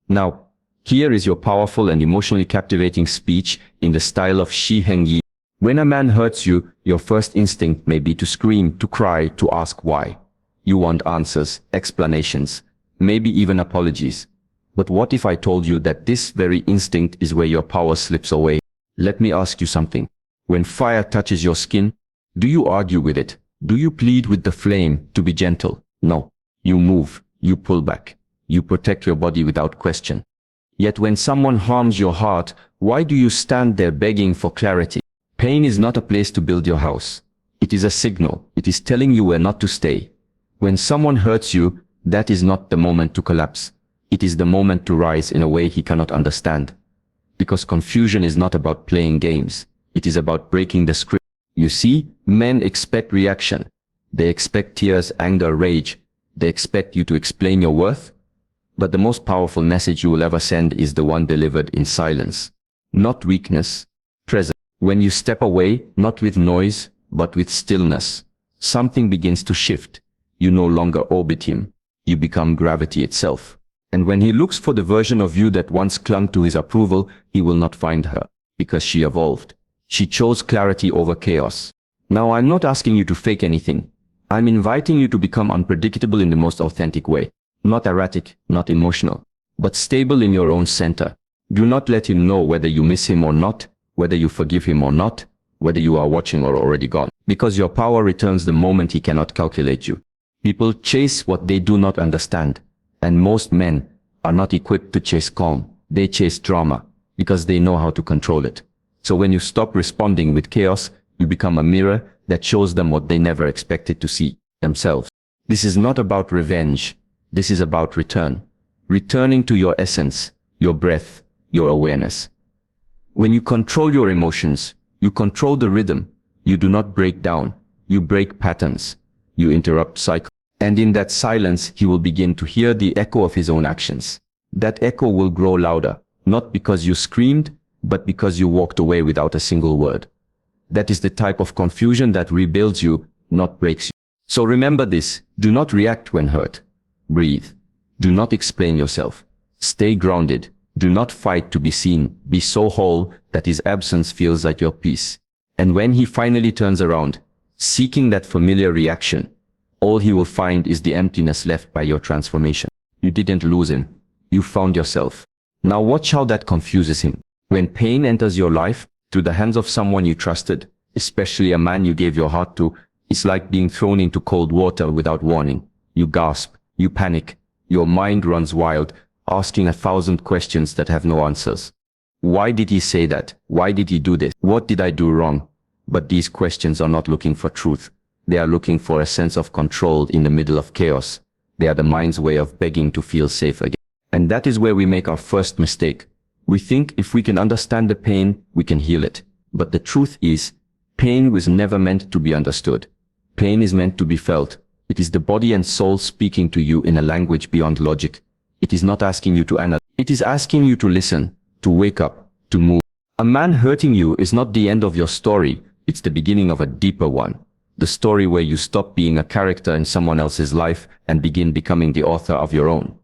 Now, here is your powerful and emotionally captivating speech in the style of Heng. When a man hurts you, your first instinct may be to scream, to cry, to ask why. You want answers, explanations, maybe even apologies. But what if I told you that this very instinct is where your power slips away? Let me ask you something. When fire touches your skin, do you argue with it? Do you plead with the flame to be gentle? No. You move, you pull back, you protect your body without question. Yet when someone harms your heart, why do you stand there begging for clarity? Pain is not a place to build your house. It is a signal. It is telling you where not to stay. When someone hurts you, that is not the moment to collapse. It is the moment to rise in a way he cannot understand. Because confusion is not about playing games. It is about breaking the script. You see, men expect reaction. They expect tears, anger, rage. They expect you to explain your worth. But the most powerful message you will ever send is the one delivered in silence. Not weakness, presence. When you step away, not with noise, but with stillness, something begins to shift. You no longer orbit him. You become gravity itself. And when he looks for the version of you that once clung to his approval, he will not find her, because she evolved. She chose clarity over chaos. Now, I'm not asking you to fake anything. I'm inviting you to become unpredictable in the most authentic way. Not erratic, not emotional, but stable in your own center. Do not let him know whether you miss him or not, whether you forgive him or not, whether you are watching or already gone. Because your power returns the moment he cannot calculate you. People chase what they do not understand. And most men are not equipped to chase calm. They chase drama because they know how to control it. So when you stop responding with chaos, you become a mirror that shows them what they never expected to see themselves. This is not about revenge. This is about return. Returning to your essence, your breath, your awareness. When you control your emotions, you control the rhythm. You do not break down. You break patterns. You interrupt cycles. And in that silence, he will begin to hear the echo of his own actions. That echo will grow louder, not because you screamed, but because you walked away without a single word. That is the type of confusion that rebuilds you, not breaks you. So remember this, do not react when hurt. Breathe. Do not explain yourself. Stay grounded. Do not fight to be seen. Be so whole that his absence feels like your peace. And when he finally turns around, seeking that familiar reaction, all he will find is the emptiness left by your transformation. You didn't lose him. You found yourself. Now watch how that confuses him. When pain enters your life, through the hands of someone you trusted, especially a man you gave your heart to, it's like being thrown into cold water without warning. You gasp. You panic. Your mind runs wild, asking 1,000 questions that have no answers. Why did he say that? Why did he do this? What did I do wrong? But these questions are not looking for truth. They are looking for a sense of control in the middle of chaos. They are the mind's way of begging to feel safe again. And that is where we make our first mistake. We think if we can understand the pain, we can heal it. But the truth is, pain was never meant to be understood. Pain is meant to be felt. It is the body and soul speaking to you in a language beyond logic. It is not asking you to analyze. It is asking you to listen, to wake up, to move. A man hurting you is not the end of your story. It's the beginning of a deeper one. The story where you stop being a character in someone else's life and begin becoming the author of your own.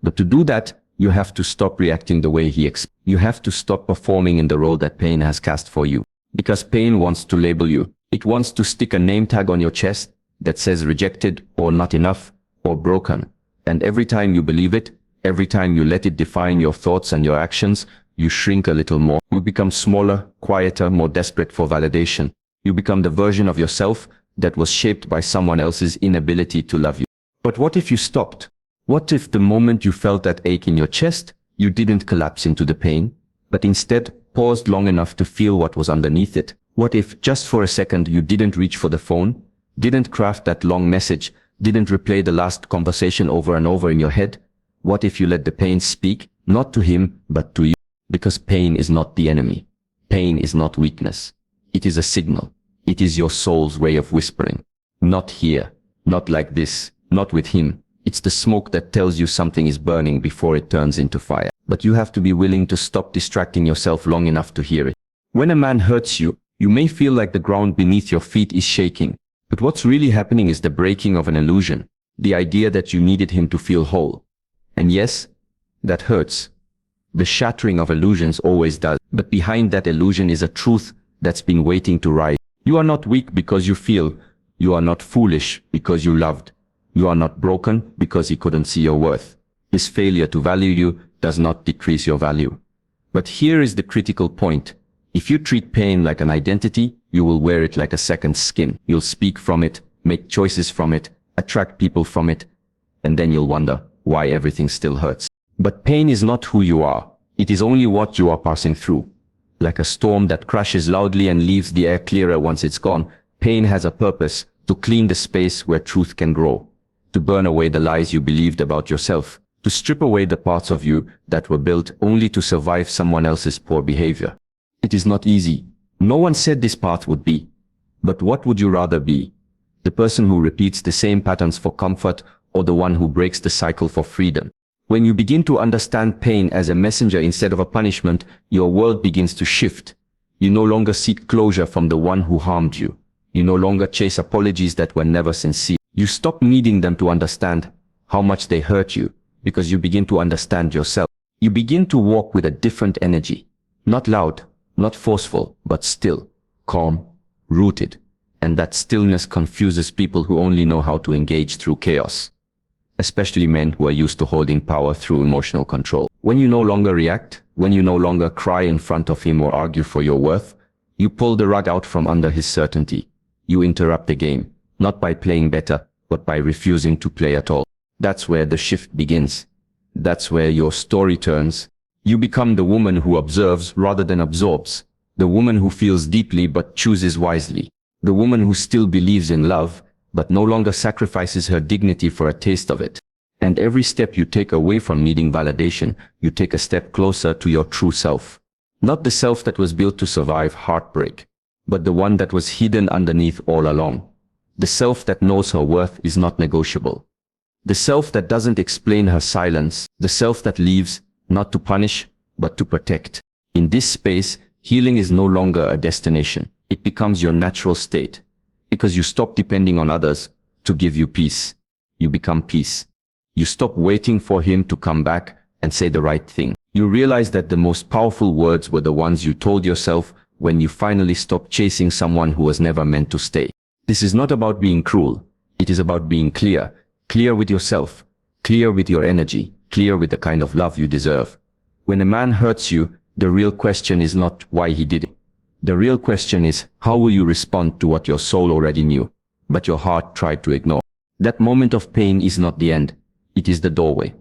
But to do that, you have to stop reacting the way he expects. You have to stop performing in the role that pain has cast for you. Because pain wants to label you. It wants to stick a name tag on your chest that says rejected, or not enough, or broken. And every time you believe it, every time you let it define your thoughts and your actions, you shrink a little more. You become smaller, quieter, more desperate for validation. You become the version of yourself that was shaped by someone else's inability to love you. But what if you stopped? What if the moment you felt that ache in your chest, you didn't collapse into the pain, but instead paused long enough to feel what was underneath it? What if, just for a second, you didn't reach for the phone, didn't craft that long message, didn't replay the last conversation over and over in your head? What if you let the pain speak, not to him, but to you? Because pain is not the enemy. Pain is not weakness. It is a signal. It is your soul's way of whispering. Not here, not like this, not with him. It's the smoke that tells you something is burning before it turns into fire. But you have to be willing to stop distracting yourself long enough to hear it. When a man hurts you, you may feel like the ground beneath your feet is shaking. But what's really happening is the breaking of an illusion. The idea that you needed him to feel whole. And yes, That hurts. The shattering of illusions always does. But behind that illusion is a truth that's been waiting to rise. You are not weak because you feel. You are not foolish because you loved. You are not broken because he couldn't see your worth. His failure to value you does not decrease your value. But here is the critical point. If you treat pain like an identity, you will wear it like a second skin. You'll speak from it, make choices from it, attract people from it, and then you'll wonder why everything still hurts. But pain is not who you are. It is only what you are passing through. Like a storm that crashes loudly and leaves the air clearer once it's gone, pain has a purpose: to clean the space where truth can grow, to burn away the lies you believed about yourself, to strip away the parts of you that were built only to survive someone else's poor behavior. It is not easy. No one said this path would be. But what would you rather be? The person who repeats the same patterns for comfort, or the one who breaks the cycle for freedom? When you begin to understand pain as a messenger instead of a punishment, your world begins to shift. You no longer seek closure from the one who harmed you. You no longer chase apologies that were never sincere. You stop needing them to understand how much they hurt you, because you begin to understand yourself. You begin to walk with a different energy. Not loud, not forceful, but still, calm, rooted. And that stillness confuses people who only know how to engage through chaos. Especially men who are used to holding power through emotional control. When you no longer react, when you no longer cry in front of him or argue for your worth, you pull the rug out from under his certainty. You interrupt the game, not by playing better, but by refusing to play at all. That's where the shift begins. That's where your story turns. You become the woman who observes rather than absorbs. The woman who feels deeply but chooses wisely. The woman who still believes in love, but no longer sacrifices her dignity for a taste of it. And every step you take away from needing validation, you take a step closer to your true self. Not the self that was built to survive heartbreak, but the one that was hidden underneath all along. The self that knows her worth is not negotiable. The self that doesn't explain her silence. The self that leaves, not to punish, but to protect. In this space, healing is no longer a destination. It becomes your natural state. Because you stop depending on others to give you peace. You become peace. You stop waiting for him to come back and say the right thing. You realize that the most powerful words were the ones you told yourself when you finally stopped chasing someone who was never meant to stay. This is not about being cruel. It is about being clear. Clear with yourself. Clear with your energy. Clear with the kind of love you deserve. When a man hurts you, the real question is not why he did it. The real question is, how will you respond to what your soul already knew, but your heart tried to ignore? That moment of pain is not the end. It is the doorway.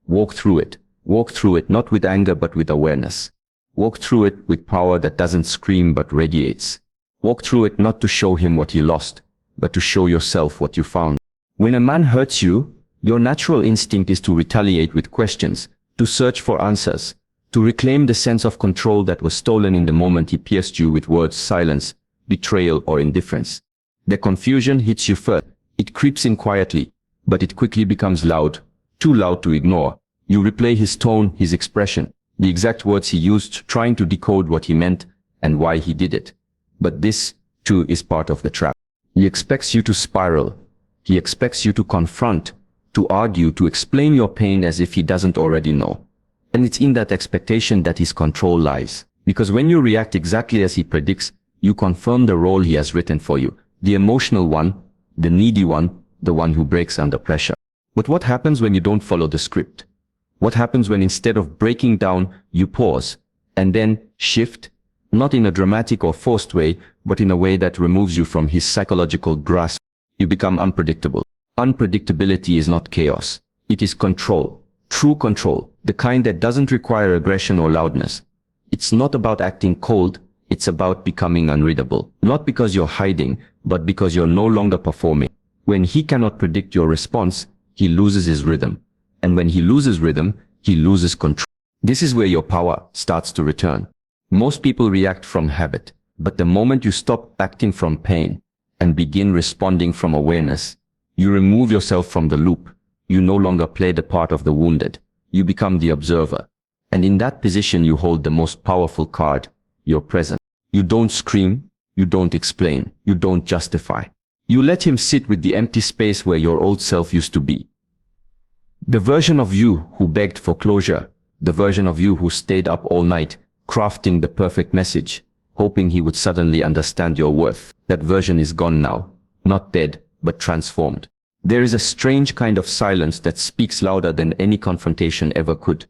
Walk through it. Walk through it not with anger but with awareness. Walk through it with power that doesn't scream but radiates. Walk through it not to show him what he lost, but to show yourself what you found. When a man hurts you, your natural instinct is to retaliate with questions, to search for answers, to reclaim the sense of control that was stolen in the moment he pierced you with words, silence, betrayal, or indifference. The confusion hits you first. It creeps in quietly, but it quickly becomes loud, too loud to ignore. You replay his tone, his expression, the exact words he used, trying to decode what he meant and why he did it. But this, too, is part of the trap. He expects you to spiral. He expects you to confront, to argue, to explain your pain as if he doesn't already know. And it's in that expectation that his control lies. Because when you react exactly as he predicts, you confirm the role he has written for you. The emotional one, the needy one, the one who breaks under pressure. But what happens when you don't follow the script? What happens when instead of breaking down, you pause, and then shift? Not in a dramatic or forced way, but in a way that removes you from his psychological grasp. You become unpredictable. Unpredictability is not chaos. It is control. True control, the kind that doesn't require aggression or loudness. It's not about acting cold, it's about becoming unreadable. Not because you're hiding, but because you're no longer performing. When he cannot predict your response, he loses his rhythm. And when he loses rhythm, he loses control. This is where your power starts to return. Most people react from habit, but the moment you stop acting from pain and begin responding from awareness, you remove yourself from the loop. You no longer play the part of the wounded. You become the observer. And in that position you hold the most powerful card, your presence. You don't scream, you don't explain, you don't justify. You let him sit with the empty space where your old self used to be. The version of you who begged for closure, The version of you who stayed up all night, crafting the perfect message, hoping he would suddenly understand your worth. That version is gone now. Not dead, but transformed. There is a strange kind of silence that speaks louder than any confrontation ever could.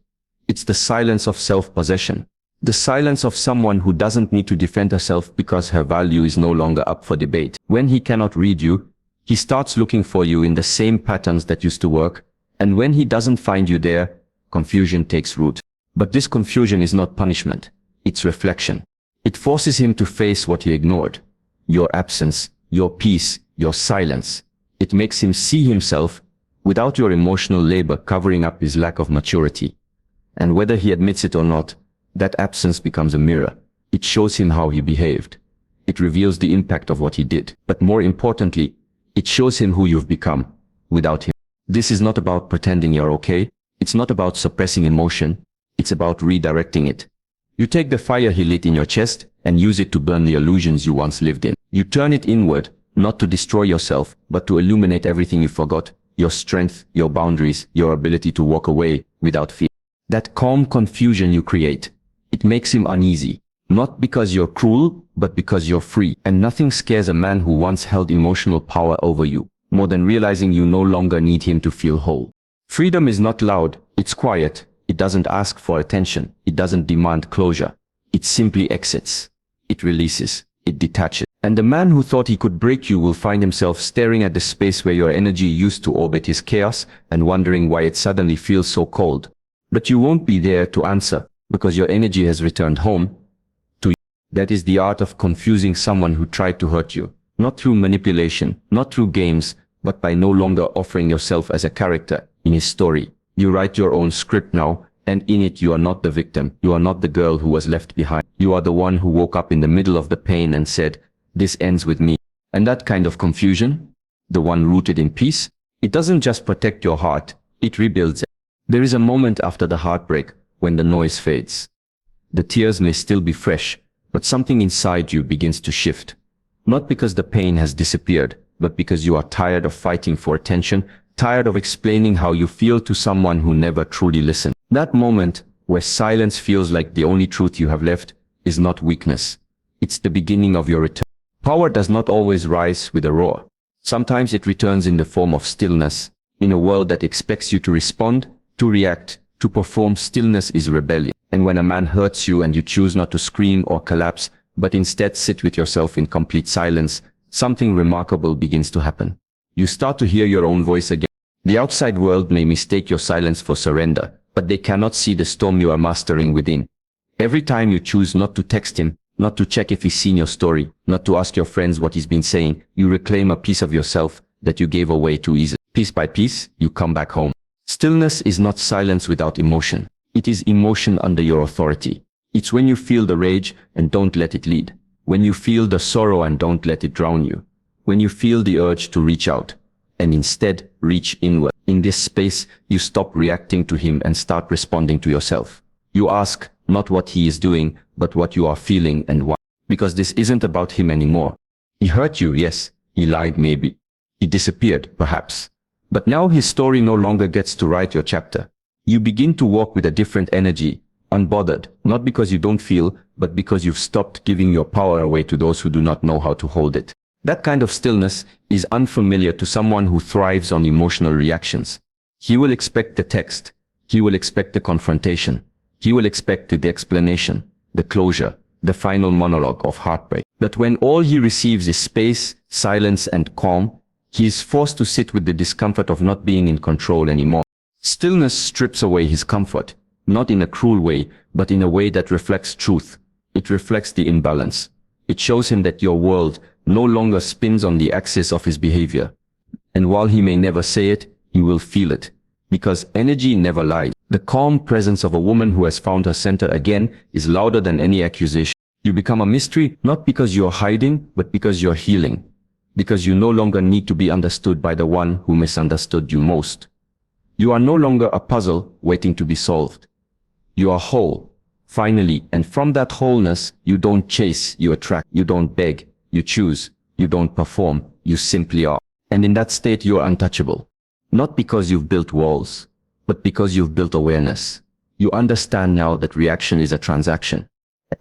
It's the silence of self-possession. The silence of someone who doesn't need to defend herself because her value is no longer up for debate. When he cannot read you, he starts looking for you in the same patterns that used to work, and when he doesn't find you there, confusion takes root. But this confusion is not punishment. It's reflection. It forces him to face what he ignored. Your absence, your peace, your silence. It makes him see himself without your emotional labor covering up his lack of maturity. And whether he admits it or not, that absence becomes a mirror. It shows him how he behaved. It reveals the impact of what he did. But more importantly, it shows him who you've become without him. This is not about pretending you're okay. It's not about suppressing emotion. It's about redirecting it. You take the fire he lit in your chest and use it to burn the illusions you once lived in. You turn it inward, not to destroy yourself, but to illuminate everything you forgot, your strength, your boundaries, your ability to walk away without fear. That calm confusion you create, it makes him uneasy. Not because you're cruel, but because you're free. And nothing scares a man who once held emotional power over you more than realizing you no longer need him to feel whole. Freedom is not loud, it's quiet. It doesn't ask for attention. It doesn't demand closure. It simply exits. It releases. It detaches. And the man who thought he could break you will find himself staring at the space where your energy used to orbit his chaos and wondering why it suddenly feels so cold. But you won't be there to answer, because your energy has returned home to you. That is the art of confusing someone who tried to hurt you. Not through manipulation, not through games, but by no longer offering yourself as a character in his story. You write your own script now, and in it you are not the victim. You are not the girl who was left behind. You are the one who woke up in the middle of the pain and said, "This ends with me." And that kind of confusion, the one rooted in peace, it doesn't just protect your heart, it rebuilds it. There is a moment after the heartbreak when the noise fades. The tears may still be fresh, but something inside you begins to shift. Not because the pain has disappeared, but because you are tired of fighting for attention, tired of explaining how you feel to someone who never truly listened. That moment, where silence feels like the only truth you have left, is not weakness. It's the beginning of your return. Power does not always rise with a roar. Sometimes it returns in the form of stillness. In a world that expects you to respond, to react, to perform, stillness is rebellion. And when a man hurts you and you choose not to scream or collapse, but instead sit with yourself in complete silence, something remarkable begins to happen. You start to hear your own voice again. The outside world may mistake your silence for surrender, but they cannot see the storm you are mastering within. Every time you choose not to text him, not to check if he's seen your story, not to ask your friends what he's been saying, you reclaim a piece of yourself that you gave away too easily. Piece by piece, you come back home. Stillness is not silence without emotion. It is emotion under your authority. It's when you feel the rage and don't let it lead. When you feel the sorrow and don't let it drown you. When you feel the urge to reach out and instead reach inward. In this space, you stop reacting to him and start responding to yourself. You ask not what he is doing, but what you are feeling and why. Because this isn't about him anymore. He hurt you, yes. He lied, maybe. He disappeared, perhaps. But now his story no longer gets to write your chapter. You begin to walk with a different energy, unbothered, not because you don't feel, but because you've stopped giving your power away to those who do not know how to hold it. That kind of stillness is unfamiliar to someone who thrives on emotional reactions. He will expect the text. He will expect the confrontation. He will expect the explanation, the closure, the final monologue of heartbreak. But when all he receives is space, silence, and calm, he is forced to sit with the discomfort of not being in control anymore. Stillness strips away his comfort, not in a cruel way, but in a way that reflects truth. It reflects the imbalance. It shows him that your world no longer spins on the axis of his behavior. And while he may never say it, he will feel it. Because energy never lies. The calm presence of a woman who has found her center again is louder than any accusation. You become a mystery, not because you're hiding, but because you're healing. Because you no longer need to be understood by the one who misunderstood you most. You are no longer a puzzle waiting to be solved. You are whole, finally, and from that wholeness, you don't chase, you attract, you don't beg, you choose, you don't perform, you simply are. And in that state, you're untouchable. Not because you've built walls, but because you've built awareness. You understand now that reaction is a transaction.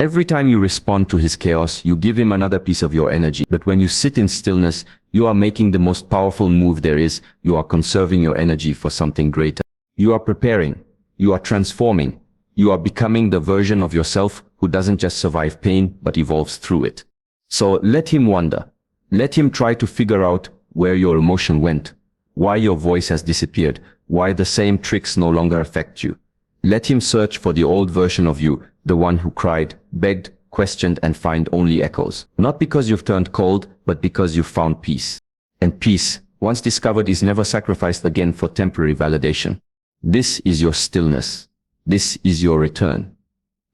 Every time you respond to his chaos, you give him another piece of your energy. But when you sit in stillness, you are making the most powerful move there is. You are conserving your energy for something greater. You are preparing. You are transforming. You are becoming the version of yourself who doesn't just survive pain, but evolves through it. So let him wonder. Let him try to figure out where your emotion went, why your voice has disappeared, why the same tricks no longer affect you. Let him search for the old version of you, the one who cried, begged, questioned, and find only echoes. Not because you've turned cold, but because you've found peace. And peace, once discovered, is never sacrificed again for temporary validation. This is your stillness. This is your return.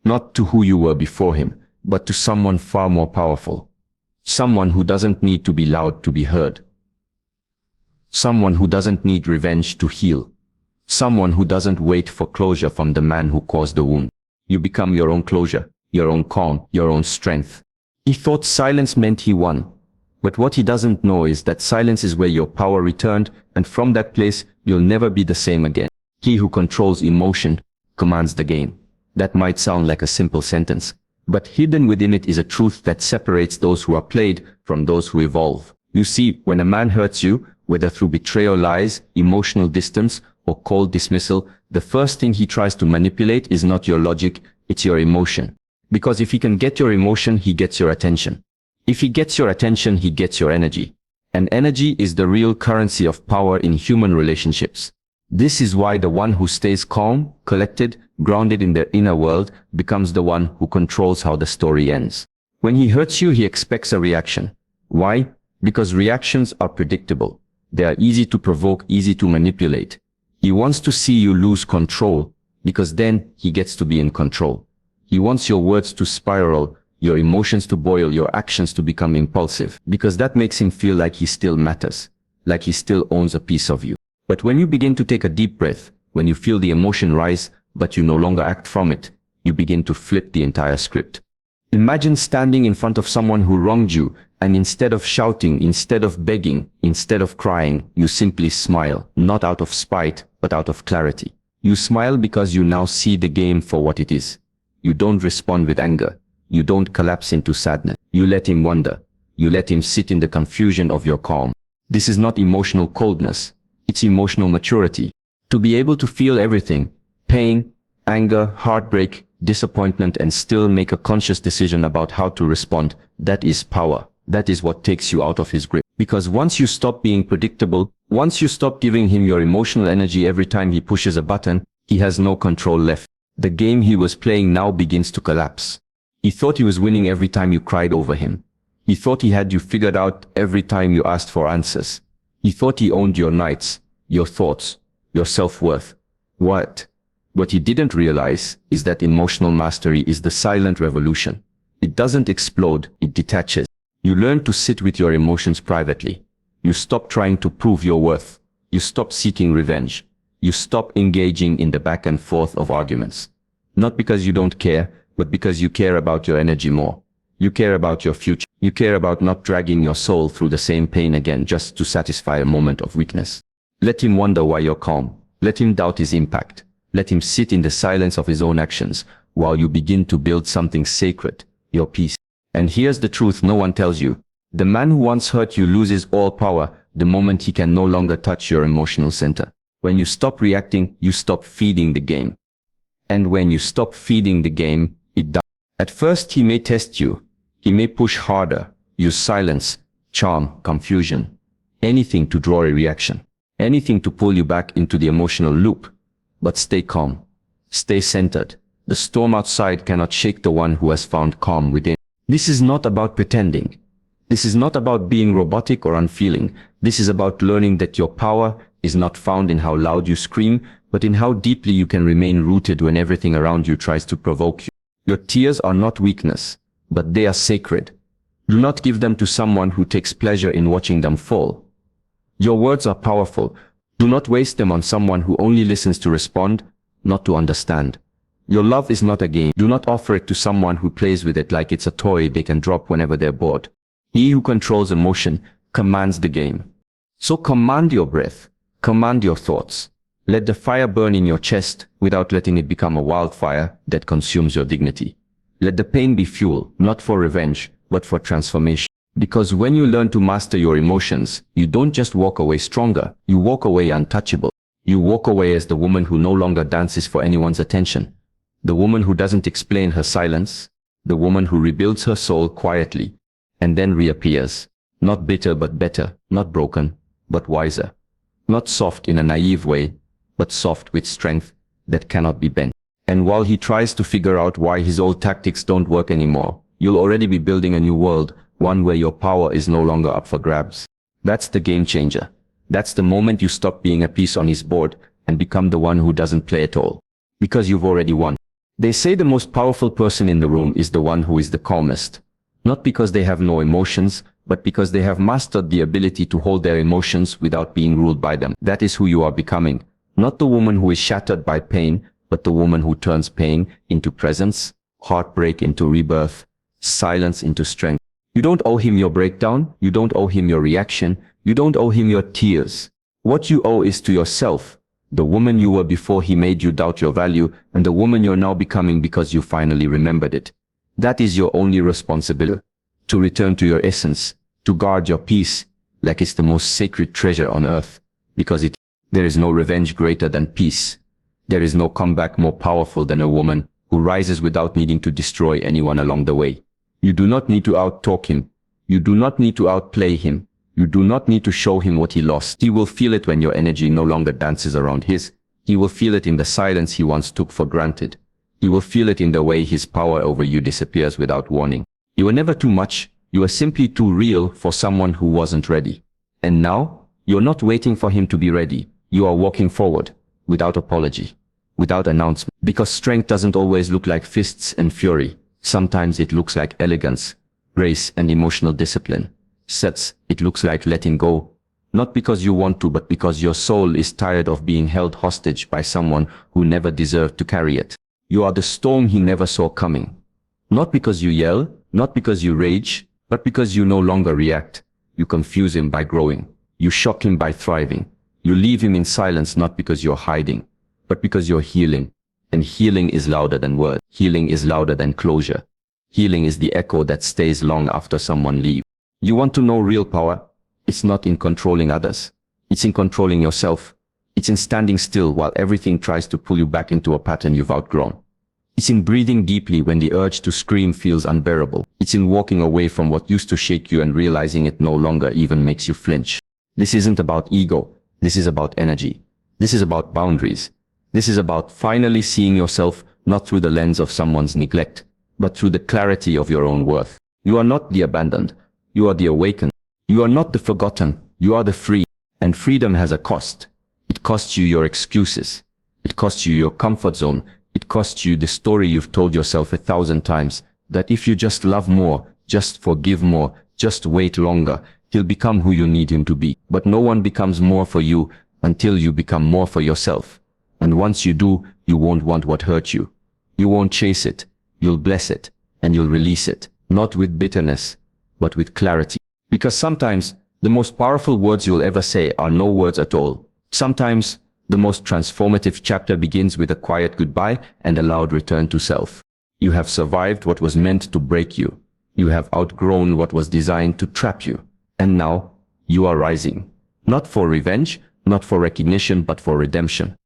Not to who you were before him, but to someone far more powerful. Someone who doesn't need to be loud to be heard. Someone who doesn't need revenge to heal. Someone who doesn't wait for closure from the man who caused the wound. You become your own closure, your own calm, your own strength. He thought silence meant he won. But what he doesn't know is that silence is where your power returned, and from that place, you'll never be the same again. He who controls emotion commands the game. That might sound like a simple sentence, but hidden within it is a truth that separates those who are played from those who evolve. You see, when a man hurts you, whether through betrayal, lies, emotional distance, or cold dismissal, the first thing he tries to manipulate is not your logic, it's your emotion. Because if he can get your emotion, he gets your attention. If he gets your attention, he gets your energy. And energy is the real currency of power in human relationships. This is why the one who stays calm, collected, grounded in their inner world, becomes the one who controls how the story ends. When he hurts you, he expects a reaction. Why? Because reactions are predictable. They are easy to provoke, easy to manipulate. He wants to see you lose control, because then he gets to be in control. He wants your words to spiral, your emotions to boil, your actions to become impulsive, because that makes him feel like he still matters, like he still owns a piece of you. But when you begin to take a deep breath, when you feel the emotion rise, but you no longer act from it, you begin to flip the entire script. Imagine standing in front of someone who wronged you, and instead of shouting, instead of begging, instead of crying, you simply smile, not out of spite, but out of clarity. You smile because you now see the game for what it is. You don't respond with anger. You don't collapse into sadness. You let him wonder. You let him sit in the confusion of your calm. This is not emotional coldness. It's emotional maturity. To be able to feel everything, pain, anger, heartbreak, disappointment, and still make a conscious decision about how to respond, that is power. That is what takes you out of his grip. Because once you stop being predictable, once you stop giving him your emotional energy every time he pushes a button, he has no control left. The game he was playing now begins to collapse. He thought he was winning every time you cried over him. He thought he had you figured out every time you asked for answers. He thought he owned your nights, your thoughts, your self-worth. What he didn't realize is that emotional mastery is the silent revolution. It doesn't explode, it detaches. You learn to sit with your emotions privately. You stop trying to prove your worth. You stop seeking revenge. You stop engaging in the back and forth of arguments. Not because you don't care, but because you care about your energy more. You care about your future. You care about not dragging your soul through the same pain again just to satisfy a moment of weakness. Let him wonder why you're calm. Let him doubt his impact. Let him sit in the silence of his own actions while you begin to build something sacred, your peace. And here's the truth no one tells you. The man who once hurt you loses all power the moment he can no longer touch your emotional center. When you stop reacting, you stop feeding the game. And when you stop feeding the game, it dies. At first he may test you. He may push harder, use silence, charm, confusion. Anything to draw a reaction. Anything to pull you back into the emotional loop. But stay calm. Stay centered. The storm outside cannot shake the one who has found calm within. This is not about pretending. This is not about being robotic or unfeeling. This is about learning that your power is not found in how loud you scream, but in how deeply you can remain rooted when everything around you tries to provoke you. Your tears are not weakness, but they are sacred. Do not give them to someone who takes pleasure in watching them fall. Your words are powerful. Do not waste them on someone who only listens to respond, not to understand. Your love is not a game. Do not offer it to someone who plays with it like it's a toy they can drop whenever they're bored. He who controls emotion commands the game. So command your breath. Command your thoughts. Let the fire burn in your chest without letting it become a wildfire that consumes your dignity. Let the pain be fuel, not for revenge, but for transformation. Because when you learn to master your emotions, you don't just walk away stronger, you walk away untouchable. You walk away as the woman who no longer dances for anyone's attention. The woman who doesn't explain her silence. The woman who rebuilds her soul quietly and then reappears. Not bitter but better, not broken, but wiser. Not soft in a naive way, but soft with strength that cannot be bent. And while he tries to figure out why his old tactics don't work anymore, you'll already be building a new world, one where your power is no longer up for grabs. That's the game changer. That's the moment you stop being a piece on his board and become the one who doesn't play at all. Because you've already won. They say the most powerful person in the room is the one who is the calmest. Not because they have no emotions, but because they have mastered the ability to hold their emotions without being ruled by them. That is who you are becoming. Not the woman who is shattered by pain, but the woman who turns pain into presence, heartbreak into rebirth, silence into strength. You don't owe him your breakdown, you don't owe him your reaction, you don't owe him your tears. What you owe is to yourself, the woman you were before he made you doubt your value, and the woman you're now becoming because you finally remembered it. That is your only responsibility, to return to your essence, to guard your peace, like it's the most sacred treasure on earth, because there is no revenge greater than peace. There is no comeback more powerful than a woman who rises without needing to destroy anyone along the way. You do not need to out-talk him. You do not need to outplay him. You do not need to show him what he lost. He will feel it when your energy no longer dances around his. He will feel it in the silence he once took for granted. He will feel it in the way his power over you disappears without warning. You were never too much. You were simply too real for someone who wasn't ready. And now, you're not waiting for him to be ready. You are walking forward, without apology, without announcement. Because strength doesn't always look like fists and fury. Sometimes it looks like elegance, grace, and emotional discipline. It looks like letting go. Not because you want to, but because your soul is tired of being held hostage by someone who never deserved to carry it. You are the storm he never saw coming. Not because you yell, not because you rage, but because you no longer react. You confuse him by growing. You shock him by thriving. You leave him in silence not because you're hiding, but because you're healing. And healing is louder than words. Healing is louder than closure. Healing is the echo that stays long after someone leaves. You want to know real power? It's not in controlling others. It's in controlling yourself. It's in standing still while everything tries to pull you back into a pattern you've outgrown. It's in breathing deeply when the urge to scream feels unbearable. It's in walking away from what used to shake you and realizing it no longer even makes you flinch. This isn't about ego. This is about energy. This is about boundaries. This is about finally seeing yourself not through the lens of someone's neglect, but through the clarity of your own worth. You are not the abandoned. You are the awakened. You are not the forgotten. You are the free. And freedom has a cost. It costs you your excuses. It costs you your comfort zone. It costs you the story you've told yourself 1,000 times, that if you just love more, just forgive more, just wait longer, he'll become who you need him to be. But no one becomes more for you until you become more for yourself. And once you do, you won't want what hurt you. You won't chase it. You'll bless it. And you'll release it. Not with bitterness, but with clarity. Because sometimes, the most powerful words you'll ever say are no words at all. Sometimes, the most transformative chapter begins with a quiet goodbye and a loud return to self. You have survived what was meant to break you. You have outgrown what was designed to trap you. And now, you are rising. Not for revenge, not for recognition, but for redemption.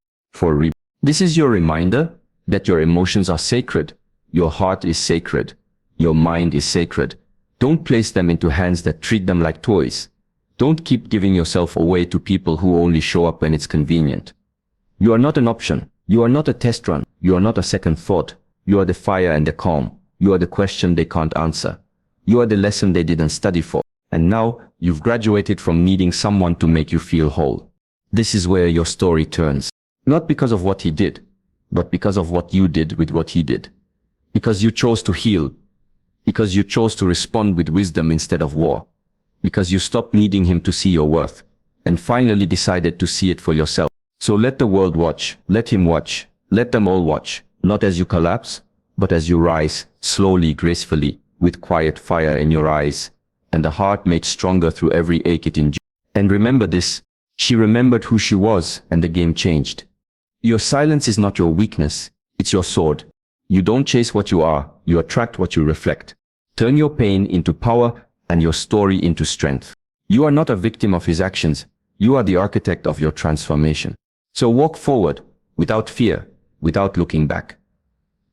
This is your reminder that your emotions are sacred. Your heart is sacred. Your mind is sacred. Don't place them into hands that treat them like toys. Don't keep giving yourself away to people who only show up when it's convenient. You are not an option. You are not a test run. You are not a second thought. You are the fire and the calm. You are the question they can't answer. You are the lesson they didn't study for. And now, you've graduated from needing someone to make you feel whole. This is where your story turns. Not because of what he did, but because of what you did with what he did. Because you chose to heal. Because you chose to respond with wisdom instead of war. Because you stopped needing him to see your worth, and finally decided to see it for yourself. So let the world watch, let him watch, let them all watch, not as you collapse, but as you rise, slowly, gracefully, with quiet fire in your eyes, and a heart made stronger through every ache it endured. And remember this, she remembered who she was, and the game changed. Your silence is not your weakness, it's your sword. You don't chase what you are, you attract what you reflect. Turn your pain into power and your story into strength. You are not a victim of his actions, you are the architect of your transformation. So walk forward, without fear, without looking back.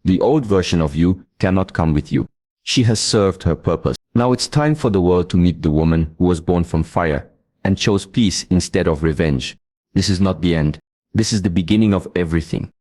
The old version of you cannot come with you. She has served her purpose. Now it's time for the world to meet the woman who was born from fire and chose peace instead of revenge. This is not the end. This is the beginning of everything.